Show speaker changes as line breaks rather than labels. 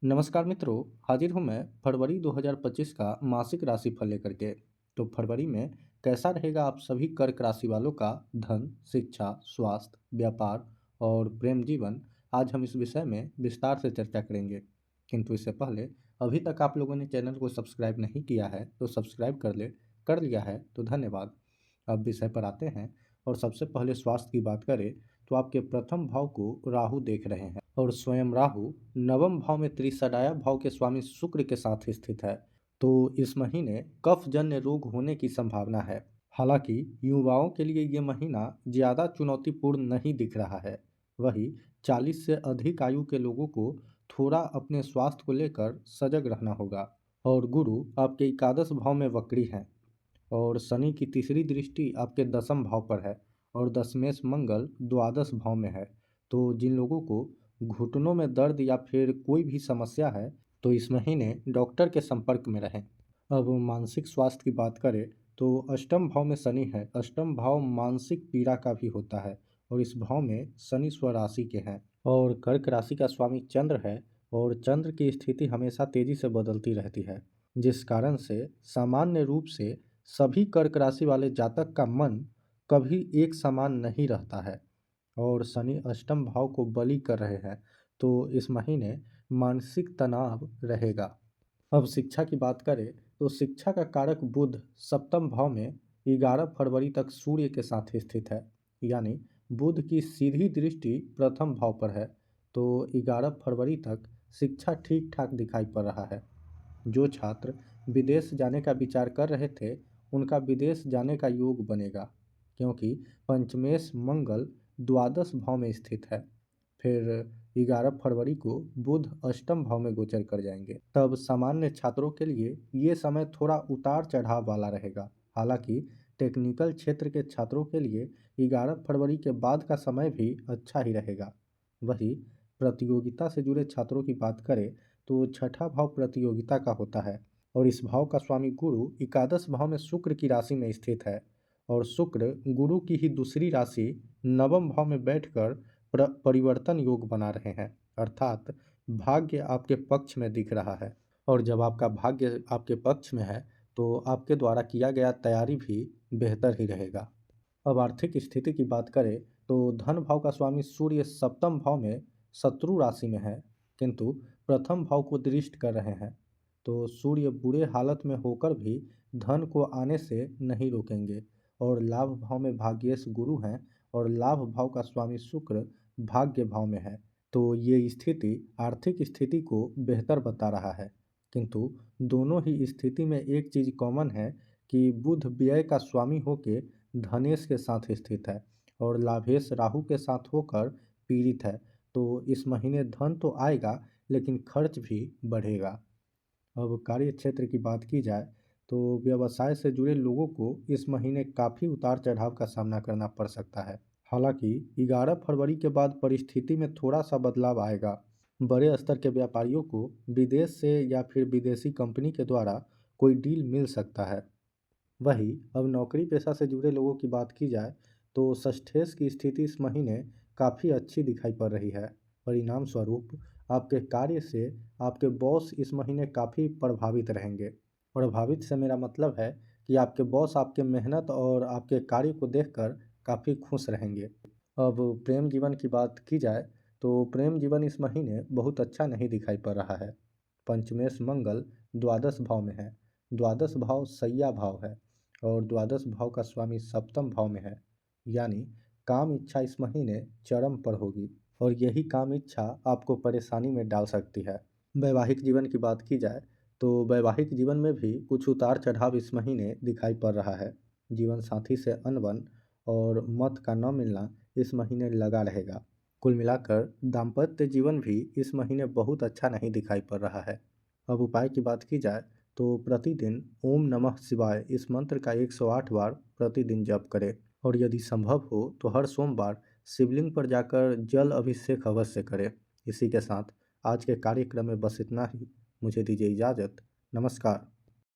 नमस्कार मित्रों, हाजिर हूँ मैं फरवरी 2025 का मासिक राशिफल लेकर के। तो फरवरी में कैसा रहेगा आप सभी कर्क राशि वालों का धन, शिक्षा, स्वास्थ्य, व्यापार और प्रेम जीवन। आज हम इस विषय में विस्तार से चर्चा करेंगे। किंतु इससे पहले अभी तक आप लोगों ने चैनल को सब्सक्राइब नहीं किया है तो सब्सक्राइब कर लिया है तो धन्यवाद। अब विषय पर आते हैं और सबसे पहले स्वास्थ्य की बात करें तो आपके प्रथम भाव को राहु देख रहे हैं और स्वयं राहु नवम भाव में त्रिसराया भाव के स्वामी शुक्र के साथ स्थित है। तो इस महीने कफ जन्य रोग होने की संभावना है। हालांकि युवाओं के लिए ये महीना ज्यादा चुनौतीपूर्ण नहीं दिख रहा है। वही 40 से अधिक आयु के लोगों को थोड़ा अपने स्वास्थ्य को लेकर सजग रहना होगा। और गुरु आपके एकादश भाव में वक्री हैं और शनि की तीसरी दृष्टि आपके दसम भाव पर है और दशमेश मंगल द्वादश भाव में है। तो जिन लोगों को घुटनों में दर्द या फिर कोई भी समस्या है तो इस महीने डॉक्टर के संपर्क में रहें। अब मानसिक स्वास्थ्य की बात करें तो अष्टम भाव में शनि है। अष्टम भाव मानसिक पीड़ा का भी होता है और इस भाव में शनि स्वराशि के हैं और कर्क राशि का स्वामी चंद्र है और चंद्र की स्थिति हमेशा तेजी से बदलती रहती है, जिस कारण से सामान्य रूप से सभी कर्क राशि वाले जातक का मन कभी एक समान नहीं रहता है और शनि अष्टम भाव को बलि कर रहे हैं। तो इस महीने मानसिक तनाव रहेगा। अब शिक्षा की बात करें तो शिक्षा का कारक बुध सप्तम भाव में 11 फरवरी तक सूर्य के साथ स्थित है, यानी बुध की सीधी दृष्टि प्रथम भाव पर है। तो 11 फरवरी तक शिक्षा ठीक ठाक दिखाई पड़ रहा है। जो छात्र विदेश जाने का विचार कर रहे थे उनका विदेश जाने का योग बनेगा, क्योंकि पंचमेश मंगल द्वादश भाव में स्थित है। फिर 11 फरवरी को बुध अष्टम भाव में गोचर कर जाएंगे। तब सामान्य छात्रों के लिए ये समय थोड़ा उतार चढ़ाव वाला रहेगा। हालांकि टेक्निकल क्षेत्र के छात्रों के लिए 11 फरवरी के बाद का समय भी अच्छा ही रहेगा। वही प्रतियोगिता से जुड़े छात्रों की बात करें तो छठा भाव प्रतियोगिता का होता है और इस भाव का स्वामी गुरु एकादश भाव में शुक्र की राशि में स्थित है और शुक्र गुरु की ही दूसरी राशि नवम भाव में बैठकर परिवर्तन योग बना रहे हैं, अर्थात भाग्य आपके पक्ष में दिख रहा है। और जब आपका भाग्य आपके पक्ष में है तो आपके द्वारा किया गया तैयारी भी बेहतर ही रहेगा। अब आर्थिक स्थिति की बात करें तो धन भाव का स्वामी सूर्य सप्तम भाव में शत्रु राशि में है, किंतु प्रथम भाव को दृष्ट कर रहे हैं। तो सूर्य बुरे हालत में होकर भी धन को आने से नहीं रोकेंगे और लाभ भाव में भाग्येश गुरु हैं और लाभ भाव का स्वामी शुक्र भाग्य भाव में है। तो ये स्थिति आर्थिक स्थिति को बेहतर बता रहा है, किंतु दोनों ही स्थिति में एक चीज कॉमन है कि बुध व्यय का स्वामी होके धनेश के साथ स्थित है और लाभेश राहु के साथ होकर पीड़ित है। तो इस महीने धन तो आएगा लेकिन खर्च भी बढ़ेगा। अब कार्य क्षेत्र की बात की जाए तो व्यवसाय से जुड़े लोगों को इस महीने काफ़ी उतार चढ़ाव का सामना करना पड़ सकता है। हालांकि 11 फरवरी के बाद परिस्थिति में थोड़ा सा बदलाव आएगा। बड़े स्तर के व्यापारियों को विदेश से या फिर विदेशी कंपनी के द्वारा कोई डील मिल सकता है। वही अब नौकरी पेशा से जुड़े लोगों की बात की जाए तो षष्ठेश की स्थिति इस महीने काफ़ी अच्छी दिखाई पड़ रही है। परिणाम स्वरूप आपके कार्य से आपके बॉस इस महीने काफ़ी प्रभावित रहेंगे। प्रभावित से मेरा मतलब है कि आपके बॉस आपके मेहनत और आपके कार्य को देखकर काफ़ी खुश रहेंगे। अब प्रेम जीवन की बात की जाए तो प्रेम जीवन इस महीने बहुत अच्छा नहीं दिखाई पड़ रहा है। पंचमेश मंगल द्वादश भाव में है। द्वादश भाव सैया भाव है और द्वादश भाव का स्वामी सप्तम भाव में है, यानी काम इच्छा इस महीने चरम पर होगी और यही काम इच्छा आपको परेशानी में डाल सकती है। वैवाहिक जीवन की बात की जाए तो वैवाहिक जीवन में भी कुछ उतार चढ़ाव इस महीने दिखाई पड़ रहा है। जीवन साथी से अनबन और मत का न मिलना इस महीने लगा रहेगा। कुल मिलाकर दाम्पत्य जीवन भी इस महीने बहुत अच्छा नहीं दिखाई पड़ रहा है। अब उपाय की बात की जाए तो प्रतिदिन ओम नमः शिवाय इस मंत्र का 108 बार प्रतिदिन जप करें और यदि संभव हो तो हर सोमवार शिवलिंग पर जाकर जल अभिषेक अवश्य करें। इसी के साथ आज के कार्यक्रम में बस इतना ही। मुझे दीजिए इजाज़त। नमस्कार।